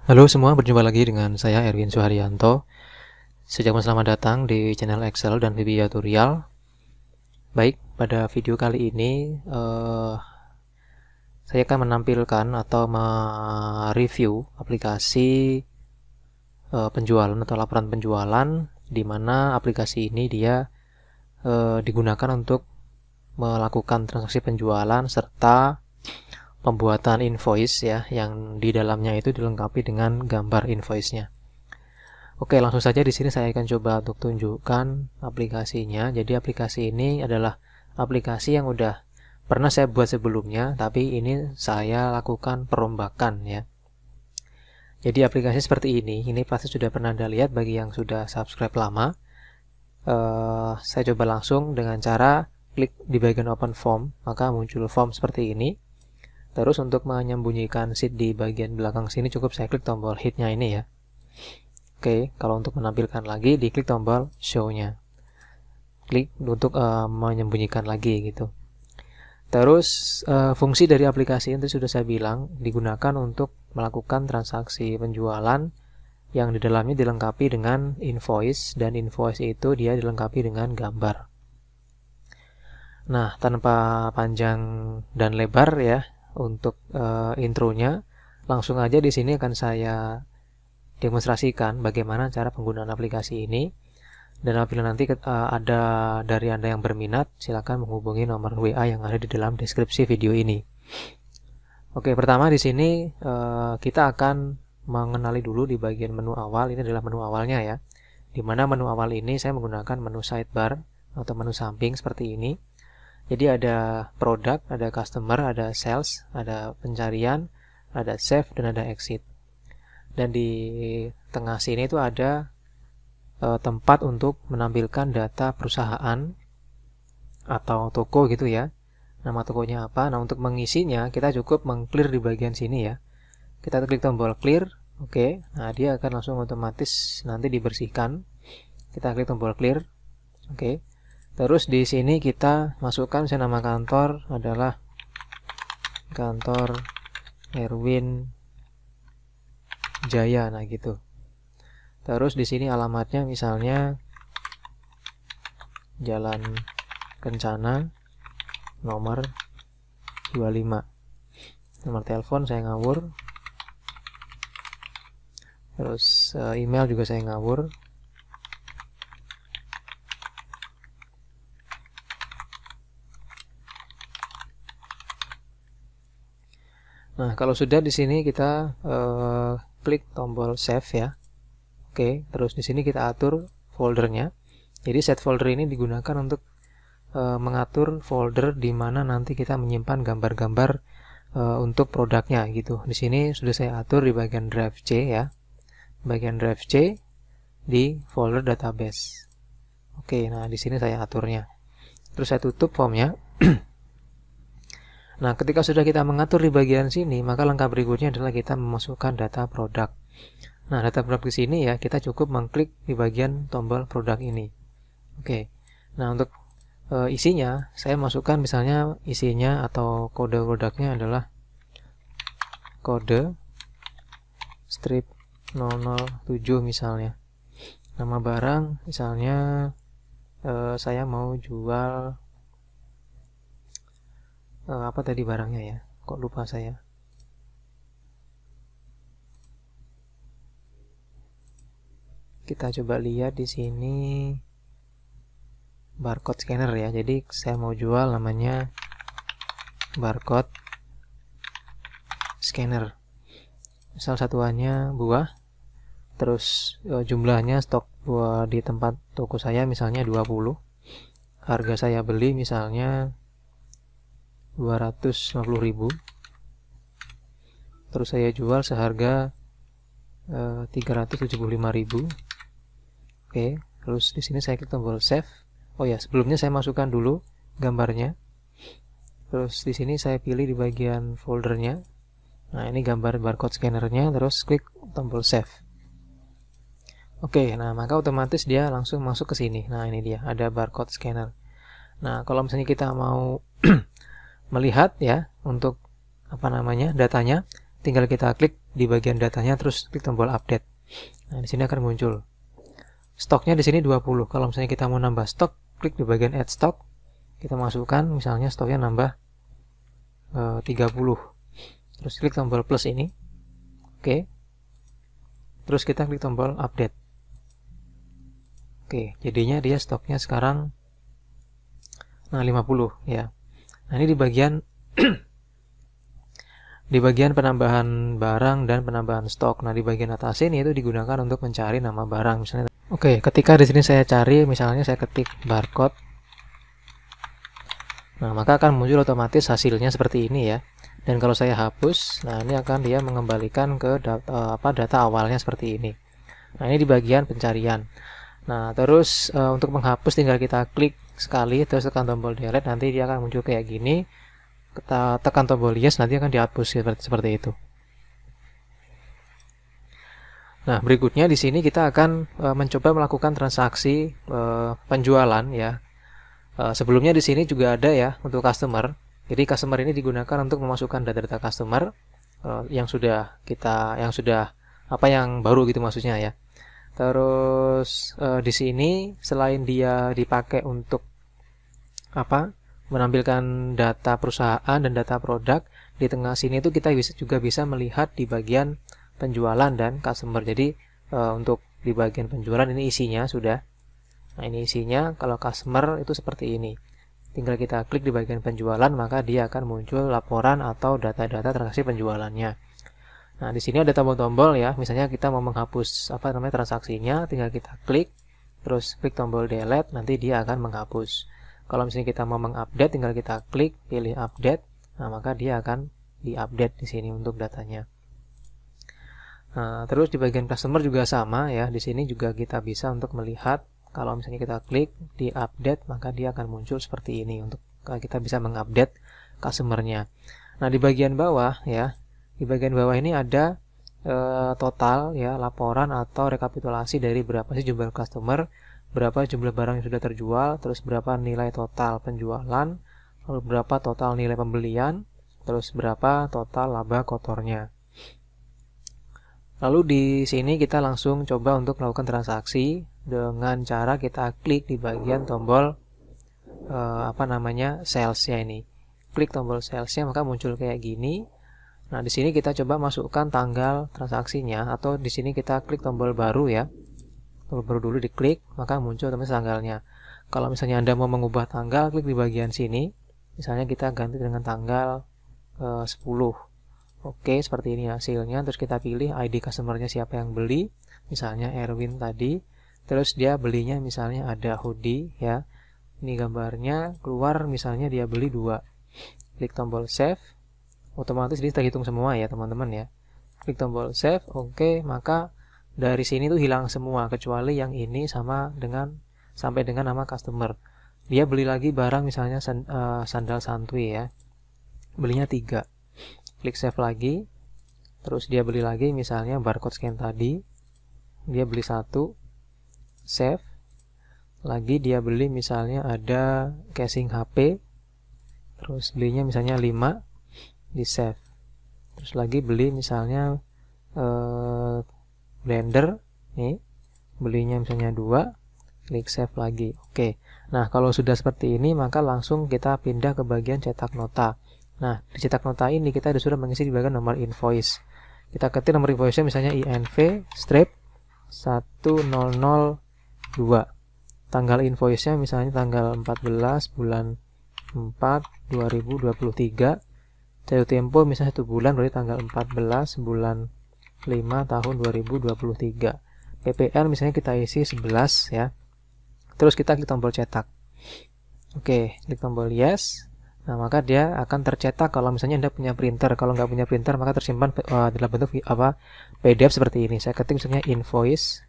Halo semua, berjumpa lagi dengan saya Erwin Suharyanto. Selamat datang di channel Excel dan VB Tutorial. Baik, pada video kali ini saya akan menampilkan atau mereview aplikasi penjualan atau laporan penjualan, di mana aplikasi ini dia digunakan untuk melakukan transaksi penjualan serta pembuatan invoice ya, yang di dalamnya itu dilengkapi dengan gambar invoice-nya. Oke, langsung saja di sini saya akan coba untuk tunjukkan aplikasinya. Jadi aplikasi ini adalah aplikasi yang udah pernah saya buat sebelumnya, tapi ini saya lakukan perombakan ya. Jadi aplikasi seperti ini pasti sudah pernah Anda lihat bagi yang sudah subscribe lama. Saya coba langsung dengan cara klik di bagian open form, maka muncul form seperti ini. Terus untuk menyembunyikan sheet di bagian belakang sini cukup saya klik tombol hit-nya ini ya. Oke, kalau untuk menampilkan lagi diklik tombol show-nya. Klik untuk menyembunyikan lagi gitu. Terus fungsi dari aplikasi itu sudah saya bilang digunakan untuk melakukan transaksi penjualan yang di dalamnya dilengkapi dengan invoice, dan invoice itu dia dilengkapi dengan gambar. Nah, tanpa panjang dan lebar ya untuk intronya, langsung aja di sini akan saya demonstrasikan bagaimana cara penggunaan aplikasi ini. Dan apabila nanti ada dari Anda yang berminat, silakan menghubungi nomor WA yang ada di dalam deskripsi video ini. Oke, pertama di sini kita akan mengenali dulu di bagian menu awal. Ini adalah menu awalnya ya. Di mana menu awal ini saya menggunakan menu sidebar atau menu samping seperti ini. Jadi ada produk, ada customer, ada sales, ada pencarian, ada save, dan ada exit. Dan di tengah sini itu ada tempat untuk menampilkan data perusahaan atau toko gitu ya. Nama tokonya apa? Nah, untuk mengisinya kita cukup mengclear di bagian sini ya. Kita klik tombol clear, oke. Nah, dia akan langsung otomatis nanti dibersihkan. Kita klik tombol clear, oke. Terus di sini kita masukkan nama kantor adalah kantor Erwin Jaya, nah gitu. Terus di sini alamatnya misalnya Jalan Kencana nomor 25. Nomor telepon saya ngawur. Terus email juga saya ngawur. Nah, kalau sudah di sini kita klik tombol save ya. Oke, terus di sini kita atur foldernya. Jadi set folder ini digunakan untuk mengatur folder di mana nanti kita menyimpan gambar-gambar untuk produknya gitu. Di sini sudah saya atur di bagian drive C ya. Bagian drive C di folder database. Oke, nah di sini saya aturnya. Terus saya tutup formnya. Nah, ketika sudah kita mengatur di bagian sini, maka langkah berikutnya adalah kita memasukkan data produk. Nah, data produk di sini ya, kita cukup mengklik di bagian tombol produk ini. Oke. Nah, untuk isinya, saya masukkan misalnya isinya atau kode produknya adalah kode strip 007 misalnya. Nama barang misalnya saya mau jual apa tadi barangnya ya? Kok lupa saya. Kita coba lihat di sini barcode scanner ya. Jadi saya mau jual namanya barcode scanner. Misal satuannya buah. Terus jumlahnya stok buah di tempat toko saya misalnya 20. Harga saya beli misalnya 250.000. Terus saya jual seharga 375.000. Oke, terus di sini saya klik tombol save. Oh ya, sebelumnya saya masukkan dulu gambarnya. Terus di sini saya pilih di bagian foldernya. Nah, ini gambar barcode scannernya, terus klik tombol save. Oke, nah maka otomatis dia langsung masuk ke sini. Nah, ini dia, ada barcode scanner. Nah, kalau misalnya kita mau melihat ya untuk datanya, tinggal kita klik di bagian datanya, terus klik tombol update. Nah, di sini akan muncul. Stoknya di sini 20. Kalau misalnya kita mau nambah stok, klik di bagian add stock. Kita masukkan, misalnya stoknya nambah 30. Terus klik tombol plus ini. Oke. Terus kita klik tombol update. Oke, jadinya dia stoknya sekarang 50 ya. Nah, ini di bagian di bagian penambahan barang dan penambahan stok. Nah, di bagian atas ini itu digunakan untuk mencari nama barang misalnya. Oke, ketika di sini saya cari, misalnya saya ketik barcode. Nah, maka akan muncul otomatis hasilnya seperti ini ya. Dan kalau saya hapus, nah ini akan dia mengembalikan ke data awalnya seperti ini. Nah, ini di bagian pencarian. Nah, terus untuk menghapus tinggal kita klik sekali, terus tekan tombol delete, nanti dia akan muncul kayak gini. Kita tekan tombol yes, nanti akan dihapus seperti itu. Nah, berikutnya di sini kita akan mencoba melakukan transaksi penjualan ya. Sebelumnya di sini juga ada ya untuk customer. Jadi customer ini digunakan untuk memasukkan data-data customer yang baru gitu maksudnya ya. Terus di sini selain dia dipakai untuk menampilkan data perusahaan dan data produk, di tengah sini itu kita juga bisa melihat di bagian penjualan dan customer. Jadi untuk di bagian penjualan ini isinya sudah. Nah, ini isinya. Kalau customer itu seperti ini. Tinggal kita klik di bagian penjualan, maka dia akan muncul laporan atau data-data transaksi penjualannya. Nah, di sini ada tombol-tombol ya. Misalnya kita mau menghapus transaksinya, tinggal kita klik, terus klik tombol delete, nanti dia akan menghapus. Kalau misalnya kita mau mengupdate, tinggal kita klik, pilih update. Nah, maka dia akan diupdate di sini untuk datanya. Nah, terus di bagian customer juga sama ya. Di sini juga kita bisa untuk melihat, kalau misalnya kita klik di update, maka dia akan muncul seperti ini untuk kita bisa mengupdate customernya. Nah, di bagian bawah ya, di bagian bawah ini ada total ya, laporan atau rekapitulasi dari berapa sih jumlah customer, berapa jumlah barang yang sudah terjual, terus berapa nilai total penjualan, lalu berapa total nilai pembelian, terus berapa total laba kotornya. Lalu di sini kita langsung coba untuk melakukan transaksi dengan cara kita klik di bagian tombol salesnya ini. Klik tombol salesnya, maka muncul kayak gini. Nah, di sini kita coba masukkan tanggal transaksinya, atau di sini kita klik tombol baru ya. Tombol baru dulu diklik, maka muncul tanggalnya. Kalau misalnya Anda mau mengubah tanggal, klik di bagian sini. Misalnya kita ganti dengan tanggal 10. Oke, seperti ini hasilnya. Terus kita pilih ID customernya siapa yang beli. Misalnya Erwin tadi. Terus dia belinya misalnya ada hoodie ya. Ini gambarnya keluar, misalnya dia beli 2. Klik tombol save. Otomatis dia terhitung semua ya teman-teman ya. Klik tombol save. Oke, maka dari sini tuh hilang semua kecuali yang ini sampai dengan nama customer. Dia beli lagi barang misalnya sandal santuy ya. Belinya 3. Klik save lagi. Terus dia beli lagi misalnya barcode scan tadi. Dia beli 1. Save. Lagi dia beli misalnya ada casing HP. Terus belinya misalnya 5. Di save. Terus lagi beli misalnya blender nih, belinya misalnya 2, klik save lagi. Oke. Nah, kalau sudah seperti ini, maka langsung kita pindah ke bagian cetak nota. Nah, di cetak nota ini kita disuruh mengisi di bagian nomor invoice. Kita ketik nomor invoice-nya misalnya INV strip 1002. Tanggal invoice-nya misalnya tanggal 14 bulan 4 2023. Jatuh tempo misalnya 1 bulan, berarti tanggal 14 bulan 5 tahun 2023. PPN misalnya kita isi 11 ya. Terus kita klik tombol cetak. Oke, klik tombol yes. Nah, maka dia akan tercetak kalau misalnya Anda punya printer. Kalau nggak punya printer, maka tersimpan dalam bentuk PDF seperti ini. Saya ketik misalnya invoice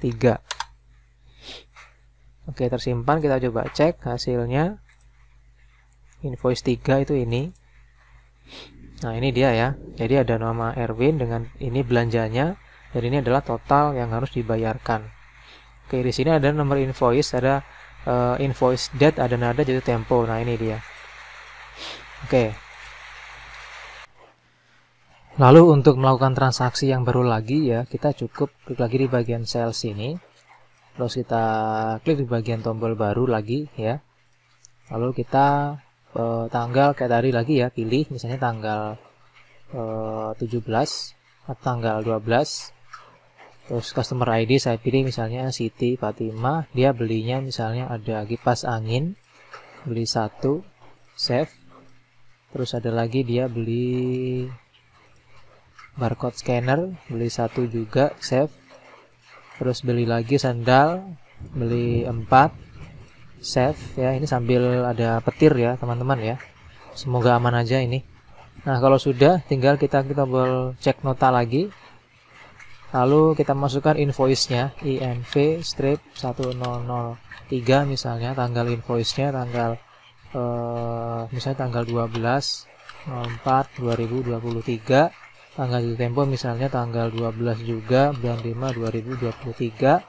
3. Oke, tersimpan. Kita coba cek hasilnya. Invoice 3 itu ini. Nah, ini dia ya. Jadi ada nama Erwin dengan ini belanjanya, dan ini adalah total yang harus dibayarkan. Oke, di sini ada nomor invoice, ada invoice date, ada nada, jatuh tempo. Nah, ini dia. Oke. Lalu untuk melakukan transaksi yang baru lagi ya, kita cukup klik lagi di bagian sales ini. Terus kita klik di bagian tombol baru lagi ya. Lalu kita tanggal kayak tadi lagi ya, pilih misalnya tanggal 17 atau tanggal 12. Terus customer ID saya pilih misalnya Siti Fatimah, dia belinya misalnya ada kipas angin, beli 1, save. Terus ada lagi dia beli barcode scanner, beli 1 juga, save. Terus beli lagi sandal, beli 4, save ya. Ini sambil ada petir ya teman-teman ya, semoga aman aja ini. Nah kalau sudah, tinggal kita tombol cek nota lagi. Lalu kita masukkan invoice-nya, INV-1003 misalnya, tanggal invoice-nya tanggal misalnya tanggal 12/04/2023, tanggal jatuh tempo misalnya tanggal 12 juga bulan 5 2023,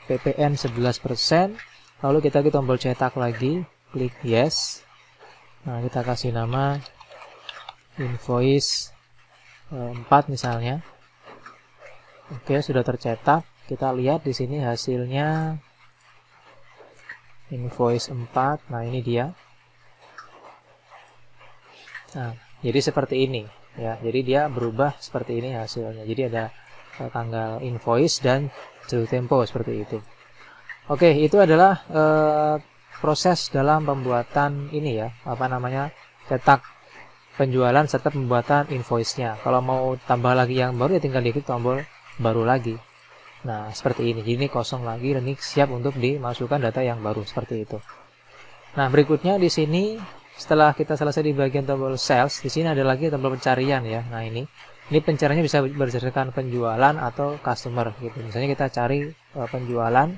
PPN 11%. Lalu kita klik tombol cetak lagi, klik yes. Nah, kita kasih nama invoice 4 misalnya. Oke, sudah tercetak. Kita lihat di sini hasilnya invoice 4. Nah, ini dia. Nah, jadi seperti ini ya. Jadi dia berubah seperti ini hasilnya. Jadi ada tanggal invoice dan jatuh tempo seperti itu. Oke, itu adalah proses dalam pembuatan ini ya, cetak penjualan serta pembuatan invoice-nya. Kalau mau tambah lagi yang baru ya tinggal diklik tombol baru lagi. Nah, seperti ini. Jadi ini kosong lagi dan ini siap untuk dimasukkan data yang baru seperti itu. Nah, berikutnya di sini setelah kita selesai di bagian tombol sales, di sini ada lagi tombol pencarian ya. Nah, ini pencariannya bisa berdasarkan penjualan atau customer gitu. Misalnya kita cari penjualan,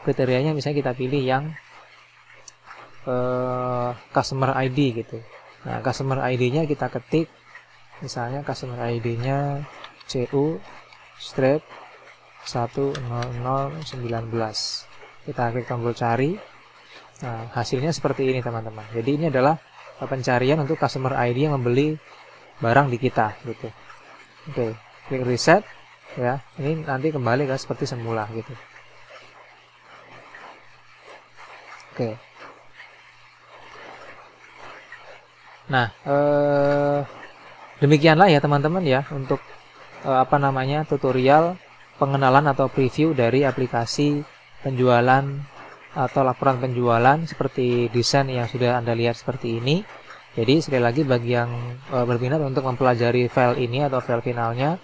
kriterianya misalnya kita pilih yang customer ID gitu. Nah, customer ID-nya kita ketik misalnya customer ID-nya CU strip 10019. Kita klik tombol cari. Nah, hasilnya seperti ini teman-teman. Jadi ini adalah pencarian untuk customer ID yang membeli barang di kita gitu. Oke, klik reset ya. Ini nanti kembali ke seperti semula gitu. Oke. Nah, demikianlah ya teman-teman ya untuk tutorial pengenalan atau preview dari aplikasi penjualan atau laporan penjualan seperti desain yang sudah Anda lihat seperti ini. Jadi sekali lagi bagi yang berminat untuk mempelajari file ini atau file finalnya,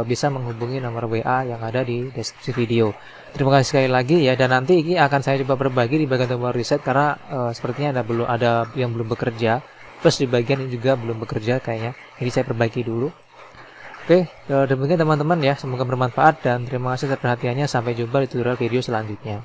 bisa menghubungi nomor WA yang ada di deskripsi video. Terima kasih sekali lagi ya, dan nanti ini akan saya coba berbagi di bagian tombol reset karena sepertinya ada yang belum bekerja, plus di bagian ini juga belum bekerja kayaknya. Jadi saya perbaiki dulu. Oke, demikian teman-teman ya, semoga bermanfaat dan terima kasih atas perhatiannya. Sampai jumpa di tutorial video selanjutnya.